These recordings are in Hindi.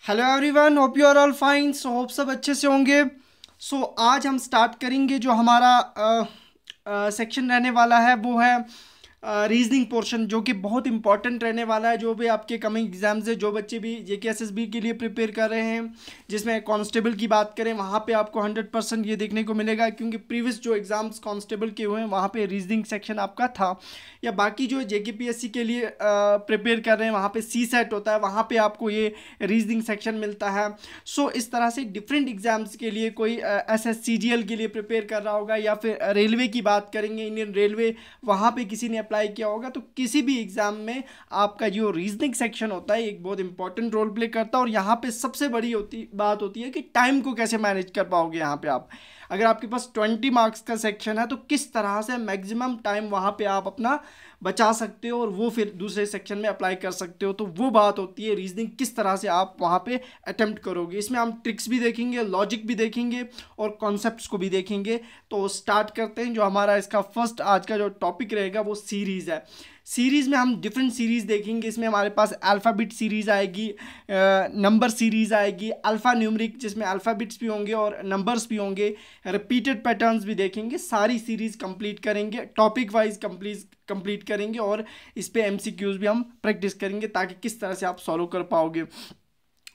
Hello everyone, hope you are all fine. Hope सब अच्छे से होंगे। आज हम स्टार्ट करेंगे जो हमारा सेक्शन रहने वाला है वो है रीजनिंग पोर्शन, जो कि बहुत इंपॉर्टेंट रहने वाला है। जो भी आपके कमिंग एग्जाम्स है, जो बच्चे भी जेके एसएसबी के लिए प्रिपेयर कर रहे हैं, जिसमें कांस्टेबल की बात करें, वहाँ पे आपको 100% ये देखने को मिलेगा, क्योंकि प्रीवियस जो एग्ज़ाम्स कांस्टेबल के हुए हैं वहाँ पे रीजनिंग सेक्शन आपका था। या बाकी जो जेकेपीएससी के लिए प्रिपेयर कर रहे हैं, वहाँ पे सी सेट होता है, वहाँ पे आपको ये रीजनिंग सेक्शन मिलता है। इस तरह से डिफरेंट एग्जाम्स के लिए कोई एसएससीजीएल के लिए प्रिपेयर कर रहा होगा, या फिर रेलवे की बात करेंगे, इंडियन रेलवे, वहाँ पे किसी ने अप्लाई किया होगा, तो किसी भी एग्जाम में आपका जो रीजनिंग सेक्शन होता है एक बहुत इंपॉर्टेंट रोल प्ले करता है। और यहाँ पे सबसे बड़ी बात होती है कि टाइम को कैसे मैनेज कर पाओगे। यहाँ पे आप, अगर आपके पास 20 मार्क्स का सेक्शन है, तो किस तरह से मैक्सिमम टाइम वहाँ पे आप अपना बचा सकते हो और वो फिर दूसरे सेक्शन में अप्लाई कर सकते हो। तो वो बात होती है रीजनिंग, किस तरह से आप वहाँ पे अटेम्प्ट करोगे। इसमें हम ट्रिक्स भी देखेंगे, लॉजिक भी देखेंगे और कॉन्सेप्ट्स को भी देखेंगे। तो स्टार्ट करते हैं। जो हमारा इसका फर्स्ट आज का जो टॉपिक रहेगा वो सीरीज़ है। सीरीज़ में हम डिफरेंट सीरीज़ देखेंगे। इसमें हमारे पास अल्फ़ाबेट सीरीज़ आएगी, नंबर सीरीज़ आएगी, अल्फ़ा न्यूमरिक जिसमें अल्फ़ाबेट्स भी होंगे और नंबर्स भी होंगे, रिपीटेड पैटर्न्स भी देखेंगे। सारी सीरीज़ कंप्लीट करेंगे, टॉपिक वाइज कंप्लीट करेंगे और इस पे एमसीक्यूज़ भी हम प्रैक्टिस करेंगे, ताकि किस तरह से आप सॉल्व कर पाओगे।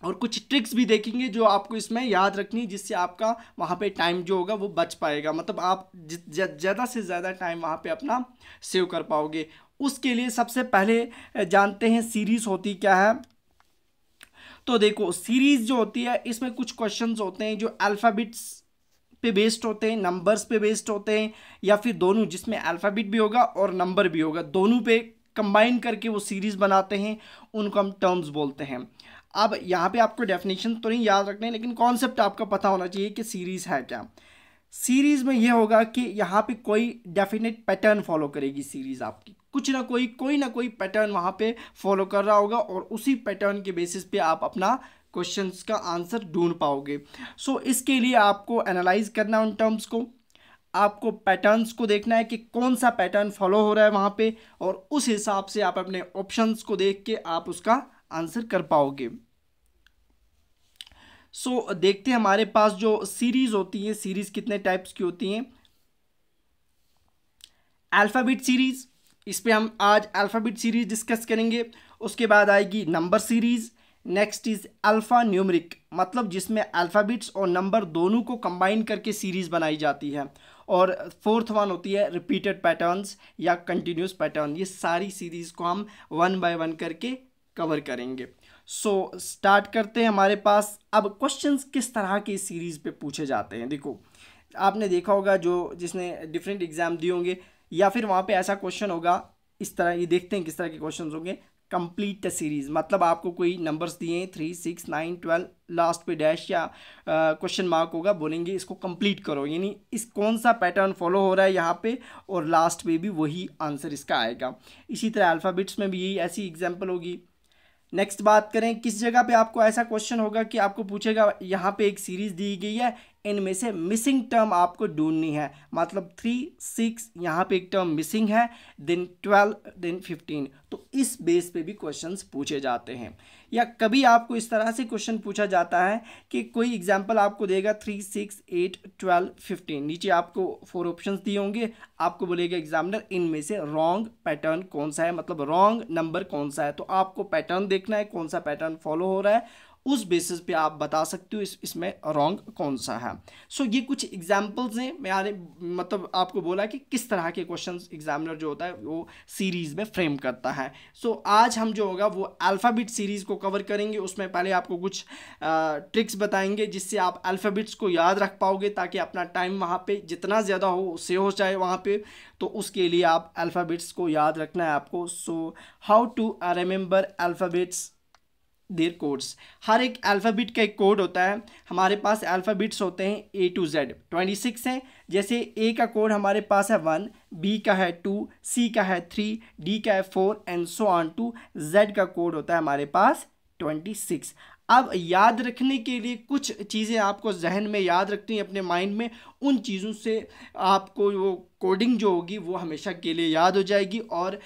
और कुछ ट्रिक्स भी देखेंगे जो आपको इसमें याद रखनी है, जिससे आपका वहाँ पे टाइम जो होगा वो बच पाएगा। मतलब आप ज़्यादा से ज़्यादा टाइम वहाँ पे अपना सेव कर पाओगे। उसके लिए सबसे पहले जानते हैं सीरीज़ होती क्या है। तो देखो, सीरीज़ जो होती है इसमें कुछ क्वेश्चंस होते हैं जो अल्फ़ाबेट्स पे बेस्ड होते हैं, नंबर्स पे बेस्ड होते हैं, या फिर दोनों, जिसमें अल्फ़ाबेट भी होगा और नंबर भी होगा, दोनों पे कंबाइन करके वो सीरीज़ बनाते हैं। उनको हम टर्म्स बोलते हैं। अब यहाँ पे आपको डेफिनेशन तो नहीं याद रखने, लेकिन कॉन्सेप्ट आपका पता होना चाहिए कि सीरीज़ है क्या। सीरीज़ में ये होगा कि यहाँ पे कोई डेफिनेट पैटर्न फॉलो करेगी सीरीज़ आपकी, कुछ ना कोई पैटर्न वहाँ पे फॉलो कर रहा होगा, और उसी पैटर्न के बेसिस पे आप अपना क्वेश्चंस का आंसर ढूंढ पाओगे। इसके लिए आपको एनालाइज करना है उन टर्म्स को, आपको पैटर्न्स को देखना है कि कौन सा पैटर्न फॉलो हो रहा है वहाँ पे, और उस हिसाब से आप अपने ऑप्शंस को देख के आप उसका आंसर कर पाओगे। देखते हैं हमारे पास जो सीरीज होती है, सीरीज कितने टाइप्स की होती हैं। अल्फ़ाबेट सीरीज, इस पे हम आज अल्फ़ाबेट सीरीज डिस्कस करेंगे। उसके बाद आएगी number series. Next is alpha numeric, मतलब जिसमें अल्फ़ाबेट्स और नंबर दोनों को कंबाइन करके सीरीज बनाई जाती है। और फोर्थ वन होती है रिपीटेड पैटर्न्स या कंटिन्यूस पैटर्न। ये सारी सीरीज को हम वन बाय वन करके कवर करेंगे। स्टार्ट करते हैं। हमारे पास अब क्वेश्चंस किस तरह के सीरीज़ पे पूछे जाते हैं। देखो, आपने देखा होगा जो जिसने डिफरेंट एग्जाम दिए होंगे, या फिर वहाँ पे ऐसा क्वेश्चन होगा इस तरह। ये देखते हैं किस तरह के क्वेश्चन होंगे। कंप्लीट द सीरीज़, मतलब आपको कोई नंबर्स दिए हैं 3, 6, 9, 12, लास्ट पे डैश या क्वेश्चन मार्क होगा, बोलेंगे इसको कंप्लीट करो, यानी इस कौन सा पैटर्न फॉलो हो रहा है यहाँ पे, और लास्ट पे भी वही आंसर इसका आएगा। इसी तरह अल्फ़ाबेट्स में भी यही ऐसी एग्जाम्पल होगी। नेक्स्ट बात करें, किस जगह पे आपको ऐसा क्वेश्चन होगा कि आपको पूछेगा यहाँ पे एक सीरीज दी गई है, इनमें से मिसिंग टर्म आपको ढूंढनी है। मतलब 3, 6, यहाँ पे एक टर्म मिसिंग है, देन 12, देन 15। तो इस बेस पे भी क्वेश्चंस पूछे जाते हैं। या कभी आपको इस तरह से क्वेश्चन पूछा जाता है कि कोई एग्जांपल आपको देगा 3, 6, 8, 12, 15, नीचे आपको 4 ऑप्शंस दिए होंगे। आपको बोलेगा एग्जामिनर इनमें से रॉन्ग पैटर्न कौन सा है, मतलब रॉन्ग नंबर कौन सा है। तो आपको पैटर्न देखना है, कौन सा पैटर्न फॉलो हो रहा है, उस बेसिस पे आप बता सकते हो इसमें रॉन्ग कौन सा है। ये कुछ एग्जांपल्स हैं। मैंने मतलब आपको बोला कि किस तरह के क्वेश्चंस एग्जामिनर जो होता है वो सीरीज में फ्रेम करता है। आज हम जो होगा वो अल्फ़ाबेट सीरीज को कवर करेंगे। उसमें पहले आपको कुछ ट्रिक्स बताएंगे जिससे आप अल्फ़ाबेट्स को याद रख पाओगे, ताकि अपना टाइम वहाँ पे जितना ज़्यादा हो सेव हो जाए वहाँ पे। तो उसके लिए आप अल्फ़ाबेट्स को याद रखना है आपको। How to remember alphabets their codes. हर एक अल्फ़ाबेट का एक कोड होता है। हमारे पास अल्फ़ाबेट्स होते हैं A to Z, 26 हैं। जैसे A का कोड हमारे पास है 1, B का है 2, C का है 3, D का है 4 and so on to Z का कोड होता है हमारे पास 26। अब याद रखने के लिए कुछ चीज़ें आपको जहन में याद रखनी है, अपने माइंड में। उन चीज़ों से आपको वो कोडिंग जो होगी वो हमेशा के लिए याद हो जाएगी, और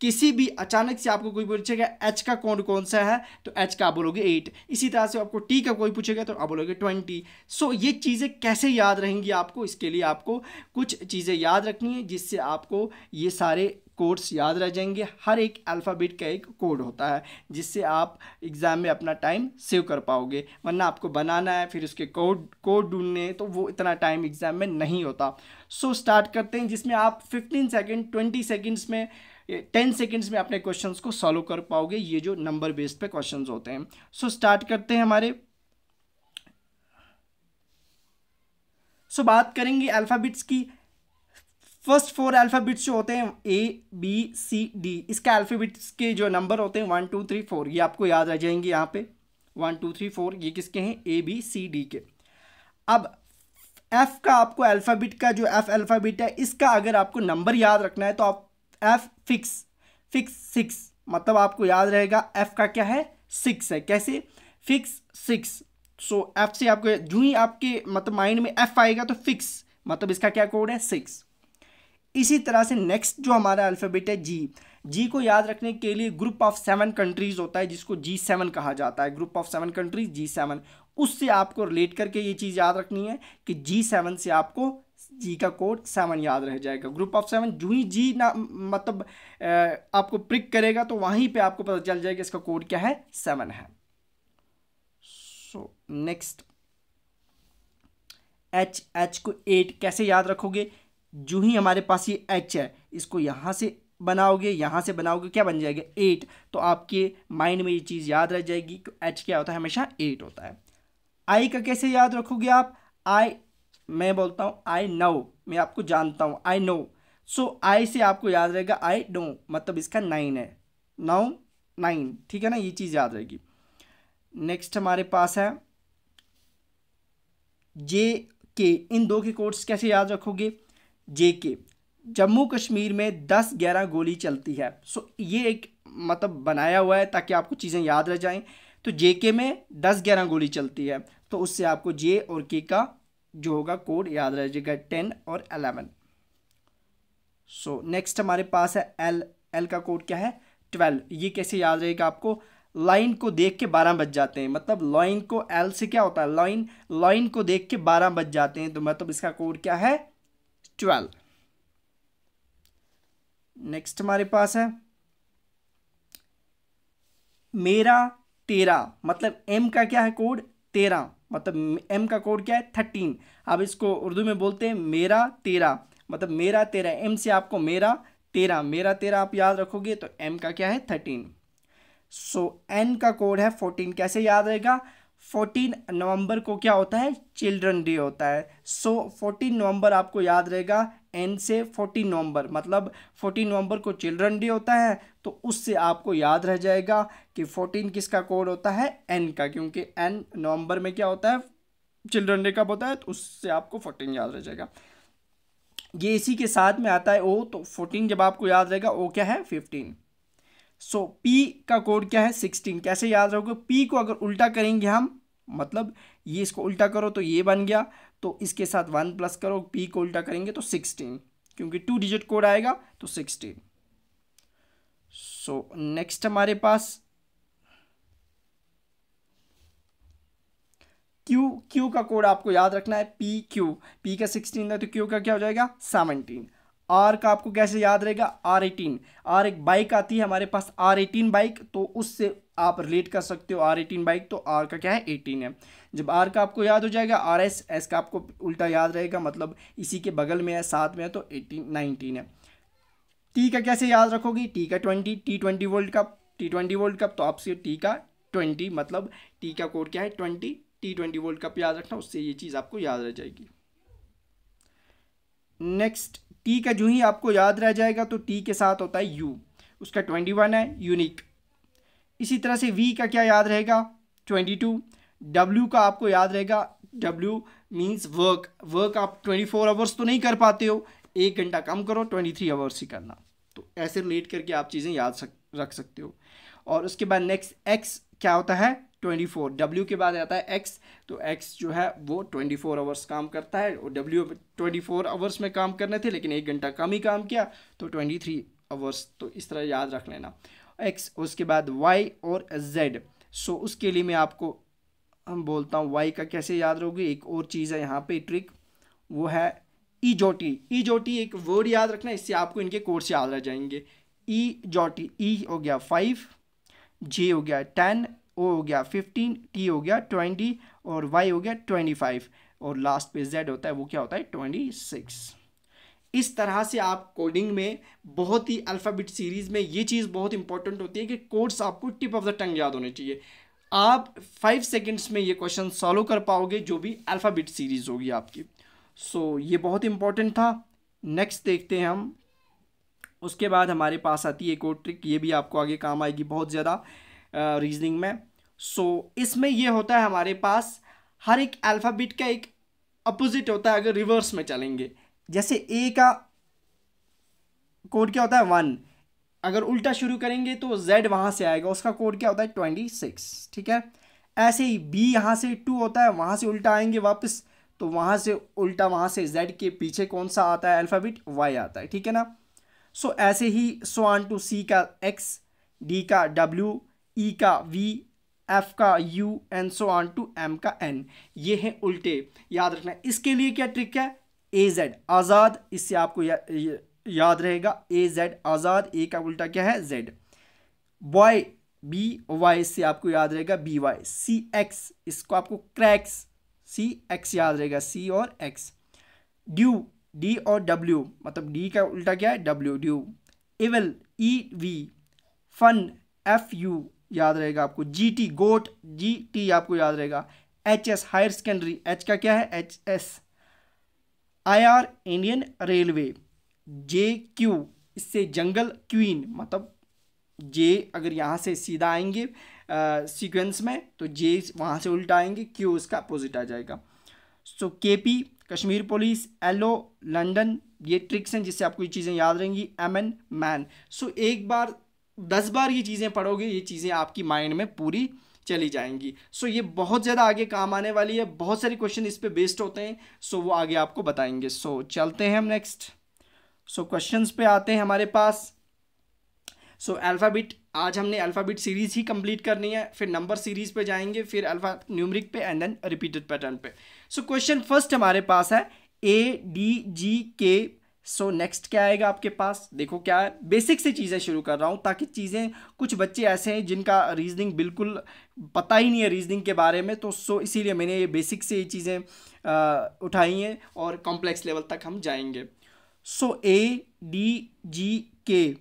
किसी भी अचानक से आपको कोई पूछेगा एच का कोड कौन सा है, तो एच का आप बोलोगे 8। इसी तरह से आपको टी का कोई पूछेगा तो आप बोलोगे 20। सो ये चीज़ें कैसे याद रहेंगी आपको, इसके लिए आपको कुछ चीज़ें याद रखनी है जिससे आपको ये सारे कोड्स याद रह जाएंगे। हर एक अल्फ़ाबेट का एक कोड होता है जिससे आप एग्ज़ाम में अपना टाइम सेव कर पाओगे, वरना आपको बनाना है फिर उसके कोड ढूंढने, तो वो इतना टाइम एग्ज़ाम में नहीं होता। सो स्टार्ट करते हैं, जिसमें आप 15 सेकेंड 20 सेकेंड्स में 10 सेकेंड्स में अपने क्वेश्चंस को सॉल्व कर पाओगे, ये जो नंबर बेस्ड पे क्वेश्चंस होते हैं। सो स्टार्ट करते हैं हमारे। सो बात करेंगे अल्फ़ाबेट्स की। फर्स्ट 4 अल्फ़ाबेट्स जो होते हैं ABCD, इसका अल्फ़ाबेट्स के जो नंबर होते हैं 1 2 3 4, ये आपको याद रह जाएंगे यहाँ पे 1 2 3 4, ये किसके हैं, ABCD के। अब F का आपको अल्फ़ाबेट का जो F अल्फ़ाबेट है, इसका अगर आपको नंबर याद रखना है तो आप F फिक्स 6, मतलब आपको याद रहेगा F का क्या है, 6 है। कैसे, फिक्स 6। सो F से आपको जो ही आपके मतलब माइंड में F आएगा तो फिक्स, मतलब इसका क्या कोड है, 6। इसी तरह से नेक्स्ट जो हमारा अल्फ़ाबेट है जी को याद रखने के लिए ग्रुप ऑफ 7 कंट्रीज़ होता है जिसको G7 कहा जाता है, ग्रुप ऑफ 7 कंट्रीज G7। उससे आपको रिलेट करके ये चीज़ याद रखनी है कि G7 से आपको जी का कोड 7 याद रह जाएगा। ग्रुप ऑफ 7 जो ही जी ना मतलब आपको प्रिक करेगा तो वहीं पे आपको पता चल जाएगा इसका कोड क्या है, 7 है। सो नेक्स्ट एच को 8 कैसे याद रखोगे, जो ही हमारे पास ये एच है इसको यहाँ से बनाओगे, यहाँ से बनाओगे, क्या बन जाएगा, 8। तो आपके माइंड में ये चीज़ याद रह जाएगी कि एच क्या होता है, हमेशा 8 होता है। आई का कैसे याद रखोगे आप, आई, मैं बोलता हूँ आई नो, मैं आपको जानता हूँ, आई नो। सो आई से आपको याद रहेगा आई नो, मतलब इसका 9 है, 9, ठीक है ना, ये चीज़ याद रहेगी। नेक्स्ट हमारे पास है जे के, इन दो के कोड्स कैसे याद रखोगे, जे के, जम्मू कश्मीर में 10-11 गोली चलती है। सो ये एक मतलब बनाया हुआ है ताकि आपको चीज़ें याद रह जाएं। तो जे के में 10-11 गोली चलती है, तो उससे आपको जे और के का जो होगा कोड याद रह जाएगा, 10 और 11। सो नेक्स्ट हमारे पास है एल का कोड क्या है, 12। ये कैसे याद रहेगा आपको, लाइन को देख के 12 बज जाते हैं, मतलब लाइन को एल से क्या होता है, लाइन को देख के 12 बज जाते हैं, तो मतलब इसका कोड क्या है, 12। नेक्स्ट हमारे पास है मेरा तेरा, मतलब एम का क्या है कोड, 13, मतलब एम का कोड क्या है, 13। अब इसको उर्दू में बोलते हैं मेरा तेरा, मतलब मेरा तेरा, एम से आपको मेरा तेरा आप याद रखोगे तो एम का क्या है, 13। सो एन का कोड है 14, कैसे याद रहेगा, 14 नवंबर को क्या होता है, चिल्ड्रन डे होता है। सो 14 नवंबर आपको याद रहेगा, एन से 14 नवंबर, मतलब 14 नवंबर को चिल्ड्रन डे होता है, तो उससे आपको याद रह जाएगा कि 14 किसका कोड होता है, एन का, क्योंकि एन नवंबर में क्या होता है, चिल्ड्रन डे कब होता है, तो उससे आपको 14 याद रह जाएगा। ये इसी के साथ में आता है ओ, तो 14 जब आपको याद रहेगा, ओ क्या है, 15। सो पी का कोड क्या है, 16, कैसे याद रहोगे, पी को अगर उल्टा करेंगे हम, मतलब ये इसको उल्टा करो तो ये बन गया, तो इसके साथ 1 प्लस करो, पी को उल्टा करेंगे तो 16, क्योंकि 2 डिजिट कोड आएगा तो 16। सो नेक्स्ट हमारे पास क्यू का कोड आपको याद रखना है, पी का 16 है तो क्यू का क्या हो जाएगा, 17। आर का आपको कैसे याद रहेगा, R18, आर एक बाइक आती है हमारे पास, R18 बाइक, तो उससे आप रिलेट कर सकते हो R18 बाइक, तो आर का क्या है, 18 है। जब आर का आपको याद हो जाएगा, एस का आपको उल्टा याद रहेगा, मतलब इसी के बगल में है, साथ में है, तो 19 है। टी का कैसे याद रखोगी, टी का 20, T20 वर्ल्ड कप, तो आपसे टी का 20, मतलब टी का कोड क्या है, 20, T20 वर्ल्ड कप याद रखना, उससे ये चीज़ आपको याद रह जाएगी। नेक्स्ट टी का जो ही आपको याद रह जाएगा तो टी के साथ होता है यू, उसका 21 है, यूनिक। इसी तरह से वी का क्या याद रहेगा, 22। डब्ल्यू का आपको याद रहेगा, डब्ल्यू मीन्स वर्क आप 24 आवर्स तो नहीं कर पाते हो, 1 घंटा कम करो, 23 आवर्स ही करना, तो ऐसे रिलेट करके आप चीज़ें याद रख सकते हो। और उसके बाद नेक्स्ट एक्स क्या होता है, 24, डब्ल्यू के बाद आता है एक्स, तो एक्स जो है वो 24 आवर्स काम करता है, और डब्ल्यू 24 आवर्स में काम करने थे लेकिन 1 घंटा कम ही काम किया, तो 23 आवर्स, तो इस तरह याद रख लेना। एक्स, उसके बाद वाई और जेड। सो उसके लिए मैं आपको हम बोलता हूँ वाई का कैसे याद रहोगे। एक और चीज़ है यहाँ पे ट्रिक, वो है ई जोटी। ई जोटी एक वर्ड याद रखना, इससे आपको इनके कोर्स याद रह जाएंगे। ई जोटी, ई हो गया 5, जे हो गया 10, ओ हो गया 15, टी हो गया 20 और वाई हो गया 25 और लास्ट पे जेड होता है, वो क्या होता है 26। इस तरह से आप कोडिंग में बहुत ही अल्फ़ाबेट सीरीज़ में ये चीज़ बहुत इंपॉर्टेंट होती है कि कोड्स आपको टिप ऑफ द टंग याद होने चाहिए। आप 5 सेकंड्स में ये क्वेश्चन सॉल्व कर पाओगे जो भी अल्फ़ाबेट सीरीज़ होगी आपकी। सो ये बहुत इंपॉर्टेंट था। नेक्स्ट देखते हैं हम। उसके बाद हमारे पास आती है एक और ट्रिक, ये भी आपको आगे काम आएगी बहुत ज़्यादा रीजनिंग में। सो इसमें ये होता है हमारे पास हर एक अल्फ़ाबेट का एक अपोजिट होता है अगर रिवर्स में चलेंगे। जैसे ए का कोड क्या होता है 1, अगर उल्टा शुरू करेंगे तो जेड वहाँ से आएगा, उसका कोड क्या होता है 26, ठीक है। ऐसे ही बी यहाँ से 2 होता है, वहाँ से उल्टा आएंगे वापस, तो वहाँ से उल्टा वहाँ से जेड के पीछे कौन सा आता है अल्फ़ाबेट, वाई आता है, ठीक है ना। सो ऐसे ही सो ऑन टू सी का एक्स, डी का डब्ल्यू, ई का वी, एफ का U and so on to M का एन। ये हैं उल्टे, याद रखना। इसके लिए क्या ट्रिक है, ए जेड आज़ाद, इससे आपको याद रहेगा ए जेड आज़ाद, ए का उल्टा क्या है जेड। बॉय बी वाई, इससे आपको याद रहेगा बी वाई। सी एक्स, इसको आपको क्रैक्स, सी एक्स याद रहेगा, सी और एक्स। ड्यू, डी और डब्ल्यू, मतलब डी का उल्टा क्या है W, dew. Evil, E V. Fun, F U याद रहेगा आपको। जी टी गोट, जी टी आपको याद रहेगा। H S higher secondary, H का क्या है H S. I R Indian railway. J Q, इससे जंगल, क्वीन, मतलब जे अगर यहाँ से सीधा आएंगे सीक्वेंस में तो जे वहाँ से उल्टा आएंगे, क्यू उसका अपोजिट आ जाएगा। So K P Kashmir police, L O London, ये ट्रिक्स हैं जिससे आपको ये चीज़ें याद रहेंगी। M N man. सो एक बार 10 बार ये चीज़ें पढ़ोगे, ये चीज़ें आपकी माइंड में पूरी चली जाएंगी। सो ये बहुत ज़्यादा आगे काम आने वाली है, बहुत सारे क्वेश्चन इस पे बेस्ड होते हैं। सो वो आगे आपको बताएंगे। सो चलते हैं हम नेक्स्ट। सो क्वेश्चंस पे आते हैं हमारे पास। सो अल्फ़ाबेट, आज हमने अल्फ़ाबेट सीरीज़ ही कंप्लीट करनी है, फिर नंबर सीरीज़ पे जाएंगे, फिर अल्फ़ा न्यूमरिक पे एंड देन रिपीटेड पैटर्न पे। सो क्वेश्चन फर्स्ट हमारे पास है ए डी जी के। सो नेक्स्ट क्या आएगा आपके पास, देखो क्या है, बेसिक से चीज़ें शुरू कर रहा हूँ ताकि चीज़ें, कुछ बच्चे ऐसे हैं जिनका रीजनिंग बिल्कुल पता ही नहीं है रीजनिंग के बारे में, तो सो इसीलिए मैंने ये बेसिक से ये चीज़ें उठाई हैं और कॉम्प्लेक्स लेवल तक हम जाएंगे। सो ए डी जी के,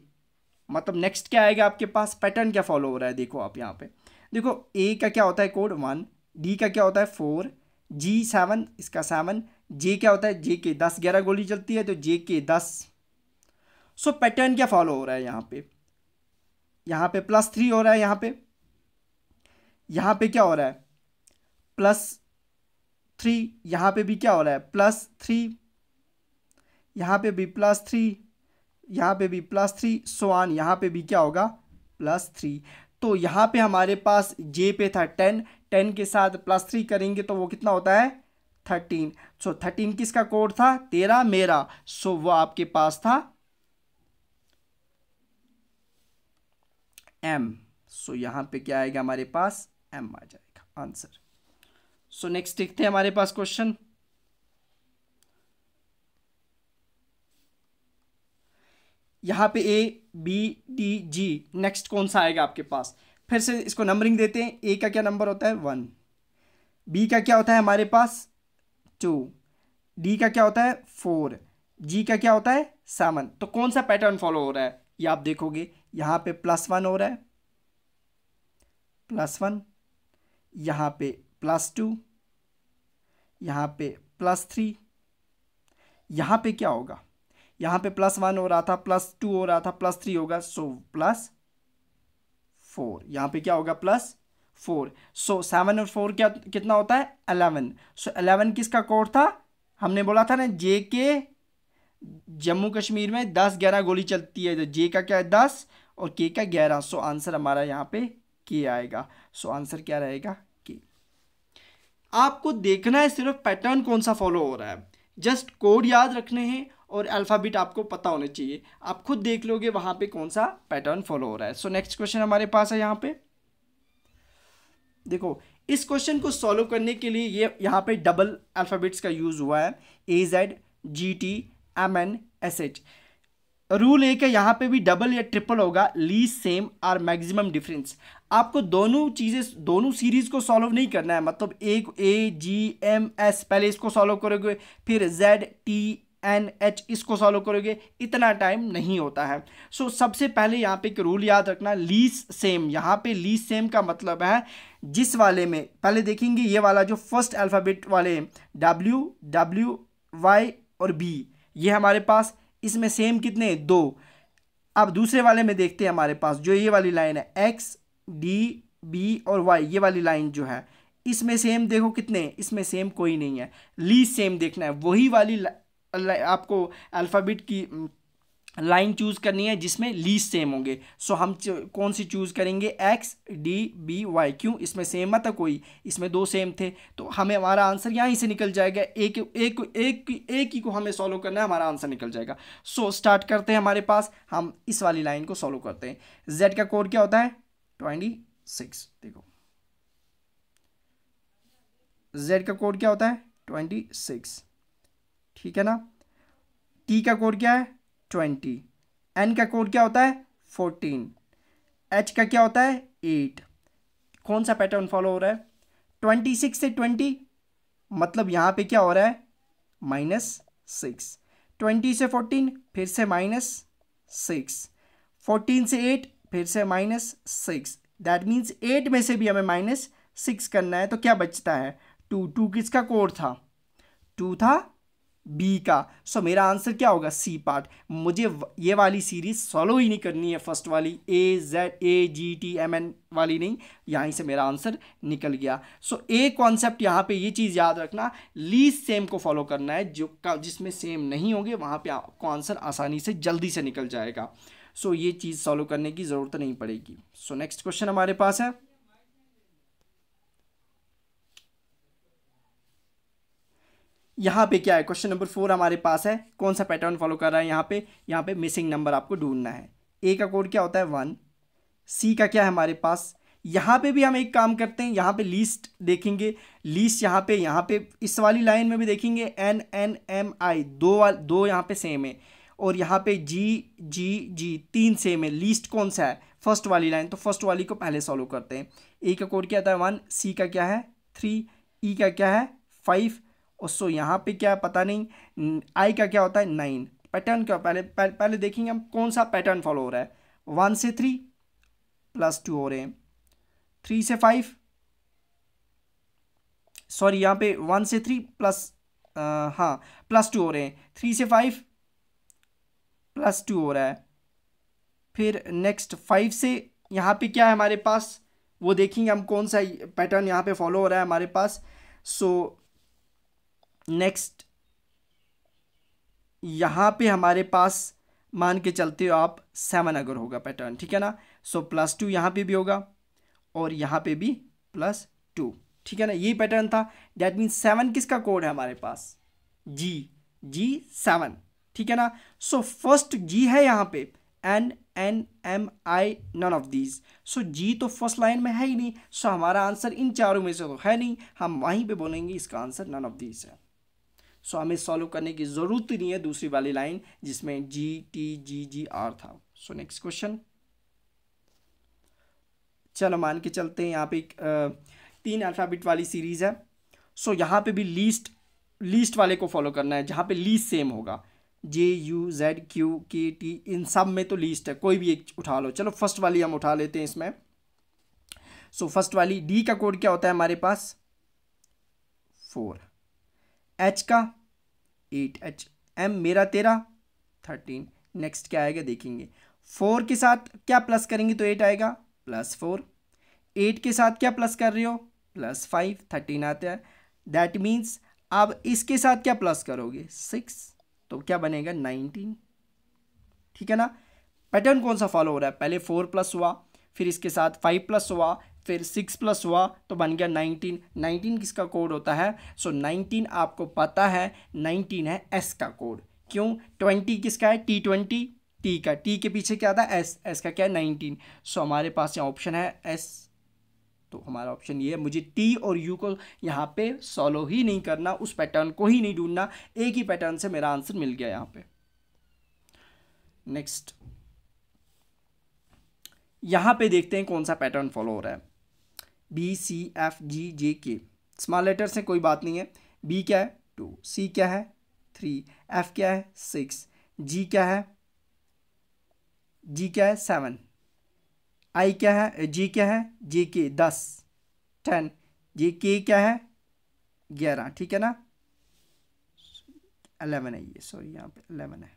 मतलब नेक्स्ट क्या आएगा आपके पास, पैटर्न क्या फॉलो हो रहा है, देखो आप यहाँ पे देखो। ए का क्या होता है कोड 1, डी का क्या होता है 4, जी 7, इसका 7, जे क्या होता है जे के 10, 11 गोली चलती है तो जे के 10। सो पैटर्न क्या फॉलो हो रहा है यहाँ पे, +3 हो रहा है, यहाँ पे क्या हो रहा है +3, यहाँ पे भी क्या हो रहा है +3, यहाँ पे भी +3, यहाँ पे भी +3, सो ऑन, यहाँ पे भी क्या होगा +3। तो यहाँ पे हमारे पास जे पे था 10, 10 के साथ +3 करेंगे तो वो कितना होता है 13। सो 13 किसका कोड था 13 मेरा, सो वो आपके पास था M। सो यहाँ पे क्या आएगा हमारे पास M आ जाएगा आंसर। सो नेक्स्ट देखते हैं हमारे पास क्वेश्चन। यहाँ पे A B D G, next कौन सा आएगा आपके पास, फिर से इसको नंबरिंग देते हैं। A का क्या नंबर होता है 1, B का क्या होता है हमारे पास 2, D का क्या होता है 4, G का क्या होता है 7। तो कौन सा पैटर्न फॉलो हो रहा है ये आप देखोगे, यहाँ पे +1 हो रहा है, +1, यहाँ पे +2, यहाँ पे +3, यहाँ पे क्या होगा, यहाँ पे +1 हो रहा था, +2 हो रहा था, +3 होगा, सो +4, यहाँ पे क्या होगा +4। सो 7 और 4 क्या कितना होता है 11। सो 11 किसका कोड था, हमने बोला था ना जे के जम्मू कश्मीर में 10-11 गोली चलती है, तो जे का क्या है 10 और के का 11। सो आंसर हमारा यहाँ पे के आएगा। सो आंसर क्या रहेगा के। आपको देखना है सिर्फ पैटर्न कौन सा फॉलो हो रहा है, जस्ट कोड याद रखने हैं और अल्फ़ाबेट आपको पता होने चाहिए। आप खुद देख लोगे वहाँ पे कौन सा पैटर्न फॉलो हो रहा है। सो नेक्स्ट क्वेश्चन हमारे पास है यहाँ पे, देखो इस क्वेश्चन को सॉल्व करने के लिए ये यहाँ पे डबल अल्फ़ाबेट्स का यूज़ हुआ है, AZGTMNSH। रूल एक है यहाँ पे भी डबल या ट्रिपल होगा, लीस्ट सेम और मैक्सिमम डिफरेंस। आपको दोनों चीज़ें, दोनों सीरीज को सॉल्व नहीं करना है, मतलब एक AGMS पहले इसको सॉल्व करोगे, फिर ZTNH इसको सॉल्व करोगे, इतना टाइम नहीं होता है। सो सबसे पहले यहाँ पे एक रूल याद रखना, लीस्ट सेम। यहाँ पे लीस्ट सेम का मतलब है जिस वाले में पहले देखेंगे ये वाला जो फर्स्ट अल्फ़ाबेट वाले WY और B, ये हमारे पास इसमें सेम कितने, 2। अब दूसरे वाले में देखते हैं हमारे पास जो ये वाली लाइन है XDB और Y, ये वाली लाइन जो है इसमें सेम देखो कितने, इसमें सेम कोई नहीं है। लीस्ट सेम देखना है, वही वाली आपको अल्फ़ाबेट की लाइन चूज़ करनी है जिसमें लीस्ट सेम होंगे। सो हम कौन सी चूज़ करेंगे, XDBY। क्यों, इसमें सेम मत है कोई, इसमें 2 सेम थे, तो हमें हमारा आंसर यहाँ ही से निकल जाएगा। एक ही को हमें सॉल्व करना है, हमारा आंसर निकल जाएगा। सो स्टार्ट करते हैं, हमारे पास हम इस वाली लाइन को सॉल्व करते हैं। Z का कोड क्या होता है, 26। देखो Z का कोड क्या होता है, 26, ठीक है ना। T का कोड क्या है, 20। N का कोड क्या होता है, 14। H का क्या होता है, 8। कौन सा पैटर्न फॉलो हो रहा है, 26 से 20, मतलब यहाँ पे क्या हो रहा है, -6। 20 से 14 फिर से -6, 14 से 8 फिर से -6। दैट मीन्स 8 में से भी हमें -6 करना है, तो क्या बचता है, 2 किसका कोड था, 2 था B का। सो मेरा आंसर क्या होगा, C पार्ट। मुझे ये वाली सीरीज सॉल्व ही नहीं करनी है, फर्स्ट वाली AZGTMN वाली नहीं, यहाँ से मेरा आंसर निकल गया। सो एक कॉन्सेप्ट यहाँ पे ये चीज़ याद रखना, लीस्ट सेम को फॉलो करना है, जिसमें सेम नहीं होंगे वहाँ पे आपको आंसर आसानी से जल्दी से निकल जाएगा। सो ये चीज़ सॉल्व करने की ज़रूरत नहीं पड़ेगी। सो नेक्स्ट क्वेश्चन हमारे पास है, यहाँ पे क्या है, क्वेश्चन नंबर 4 हमारे पास है। कौन सा पैटर्न फॉलो कर रहा है, यहाँ पे मिसिंग नंबर आपको ढूंढना है। A का कोड क्या होता है, 1। C का क्या है हमारे पास, यहाँ पे भी हम एक काम करते हैं, यहाँ पे लीस्ट देखेंगे, लीस्ट यहाँ पे इस वाली लाइन में भी देखेंगे NNMI, दो यहाँ पे सेम है, और यहाँ पे GGG 3 सेम है। लीस्ट कौन सा है, फर्स्ट वाली लाइन, तो फर्स्ट वाली को पहले सॉल्व करते हैं। A का कोड क्या आता है, 1। C का क्या है, 3। E का क्या है, 5। और सो यहाँ पे क्या है पता नहीं, I का क्या होता है, 9। पैटर्न क्या, पहले देखेंगे हम कौन सा पैटर्न फॉलो हो रहा है। 1 से 3 +2 हो रहे हैं, 3 से 5, सॉरी यहाँ पे 1 से 3 +2 हो रहे हैं, 3 से 5 +2 हो रहा है। फिर नेक्स्ट 5 से यहाँ पे क्या है हमारे पास, वो देखेंगे हम कौन सा पैटर्न यहाँ पे फॉलो हो रहा है हमारे पास। सो नेक्स्ट यहाँ पे हमारे पास मान के चलते हो आप 7 अगर होगा पैटर्न, ठीक है ना। सो +2 यहाँ पे भी होगा और यहाँ पे भी +2, ठीक है ना, यही पैटर्न था। दैट मीन्स 7 किसका कोड है हमारे पास, G7, ठीक है ना। सो फर्स्ट G है यहाँ पे, NNMI none of these. So G तो फर्स्ट लाइन में है ही नहीं, सो हमारा आंसर इन चारों में से तो है नहीं, हम वहीं पे बोलेंगे इसका आंसर नन ऑफ दीज है। सो हमें सॉल्व करने की ज़रूरत ही नहीं है दूसरी वाली लाइन जिसमें GTGGR था। सो नेक्स्ट क्वेश्चन, चलो मान के चलते हैं यहाँ पे 3 अल्फ़ाबेट वाली सीरीज़ है। सो यहाँ पे भी लीस्ट वाले को फॉलो करना है, जहाँ पे लीस्ट सेम होगा, JUZQKT इन सब में तो लीस्ट है, कोई भी एक उठा लो। चलो फर्स्ट वाली हम उठा लेते हैं इसमें। सो फर्स्ट वाली D का कोड क्या होता है हमारे पास, 4। H का 8, M मेरा तेरा 13। नेक्स्ट क्या आएगा देखेंगे, 4 के साथ क्या प्लस करेंगे तो 8 आएगा, +4। 8 के साथ क्या प्लस कर रहे हो, +5, 13 आता है। दैट मीन्स अब इसके साथ क्या प्लस करोगे, 6, तो क्या बनेगा 19, ठीक है ना। पैटर्न कौन सा फॉलो हो रहा है, पहले 4 प्लस हुआ, फिर इसके साथ 5 प्लस हुआ, फिर 6 प्लस हुआ, तो बन गया 19। 19 किसका कोड होता है, सो 19 आपको पता है 19 है S का कोड। क्यों? 20 किसका है? T20 टी का, टी के पीछे क्या था? एस, एस का क्या है? 19। सो हमारे पास यहाँ ऑप्शन है एस। तो हमारा ऑप्शन ये है, मुझे टी और यू को यहाँ पे सॉल्व ही नहीं करना, उस पैटर्न को ही नहीं ढूंढना, एक ही पैटर्न से मेरा आंसर मिल गया यहाँ पे। नेक्स्ट यहाँ पे देखते हैं कौन सा पैटर्न फॉलो हो रहा है। बी सी एफ जी जे के, स्मॉल लेटर से कोई बात नहीं है। बी क्या है? 2, सी क्या है? 3, एफ क्या है? 6, जी क्या है? 7, आई क्या है? जी क्या है? जे के 10, 10, जे के क्या है? 11, ठीक है ना? 11 है ये, सॉरी यहाँ पे 11 है।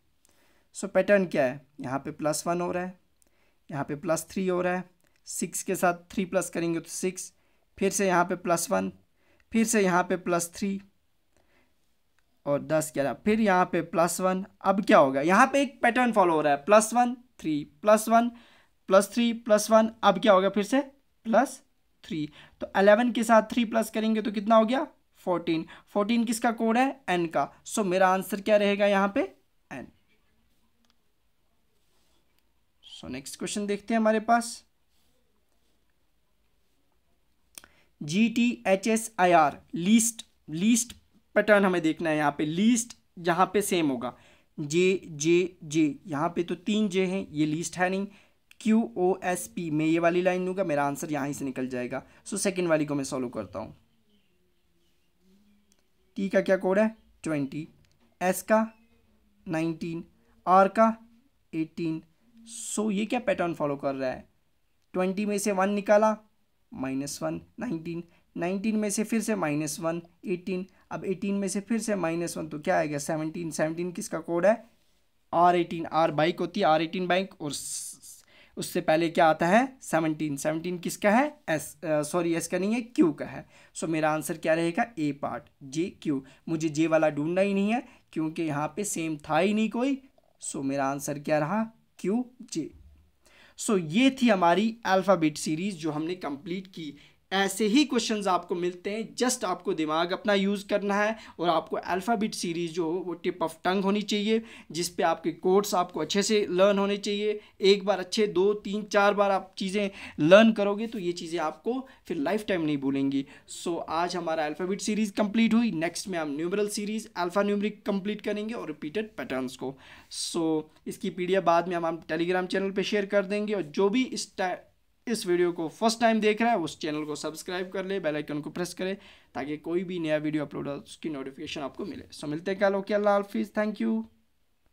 सो पैटर्न क्या है? यहाँ पे +1 हो रहा है, यहाँ पे +3 हो रहा है, 6 के साथ 3 प्लस करेंगे तो 6, फिर से यहाँ पे +1, फिर से यहाँ पे +3 और 10 11, फिर यहाँ पे +1। अब क्या होगा? यहाँ पे एक पैटर्न फॉलो हो रहा है, +1 3 +1 +3 +1, अब क्या होगा? फिर से +3। तो 11 के साथ 3 प्लस करेंगे तो कितना हो गया? 14। 14 किसका कोड है? n का। सो मेरा आंसर क्या रहेगा यहाँ पे? n। सो नेक्स्ट क्वेश्चन देखते हैं हमारे पास। GTHSIR लीस्ट, लीस्ट पैटर्न हमें देखना है। यहाँ पे लीस्ट यहाँ पे सेम होगा, जे जे जे, यहाँ पे तो 3 जे हैं, ये लीस्ट है नहीं। QOSP में ये वाली लाइन लूँगा, मेरा आंसर यहाँ से निकल जाएगा। सो सेकेंड वाली को मैं सॉल्व करता हूँ। टी का क्या कोड है? 20, एस का 19, आर का 18। सो ये क्या पैटर्न फॉलो कर रहा है? 20 में से 1 निकाला, -1, 19, 19 में से फिर से -1, 18, अब 18 में से फिर से -1 तो क्या आएगा? 17, 17 किसका कोड है? R18, R बाइक होती है, R18 बाइक, और उससे पहले क्या आता है? 17, 17 किसका है? एस, सॉरी एस का नहीं है, क्यू का है। सो मेरा आंसर क्या रहेगा? ए पार्ट, जे क्यू। मुझे जे वाला ढूंढना ही नहीं है क्योंकि यहाँ पे सेम था ही नहीं कोई। सो मेरा आंसर क्या रहा? क्यू जे। सो ये थी हमारी अल्फ़ाबेट सीरीज़ जो हमने कंप्लीट की। ऐसे ही क्वेश्चंस आपको मिलते हैं, जस्ट आपको दिमाग अपना यूज़ करना है और आपको अल्फ़ाबेट सीरीज़ जो हो वो टिप ऑफ टंग होनी चाहिए, जिस पे आपके कोड्स आपको अच्छे से लर्न होने चाहिए। एक बार अच्छे 2 3 4 बार आप चीज़ें लर्न करोगे तो ये चीज़ें आपको फिर लाइफ टाइम नहीं भूलेंगी। सो आज हमारा अल्फ़ाबेट सीरीज़ कंप्लीट हुई। नेक्स्ट में हम numeral series alpha numeric complete करेंगे और रिपीटेड पैटर्न्स को। सो इसकी PDF बाद में हम टेलीग्राम चैनल पर शेयर कर देंगे, और जो भी इस वीडियो को फर्स्ट टाइम देख रहा है उस चैनल को सब्सक्राइब कर ले, बेल आइकन को प्रेस करे ताकि कोई भी नया वीडियो अपलोड हो उसकी नोटिफिकेशन आपको मिले। सो मिलते हैं कल। ओके, अल्लाह हाफिज़, थैंक यू।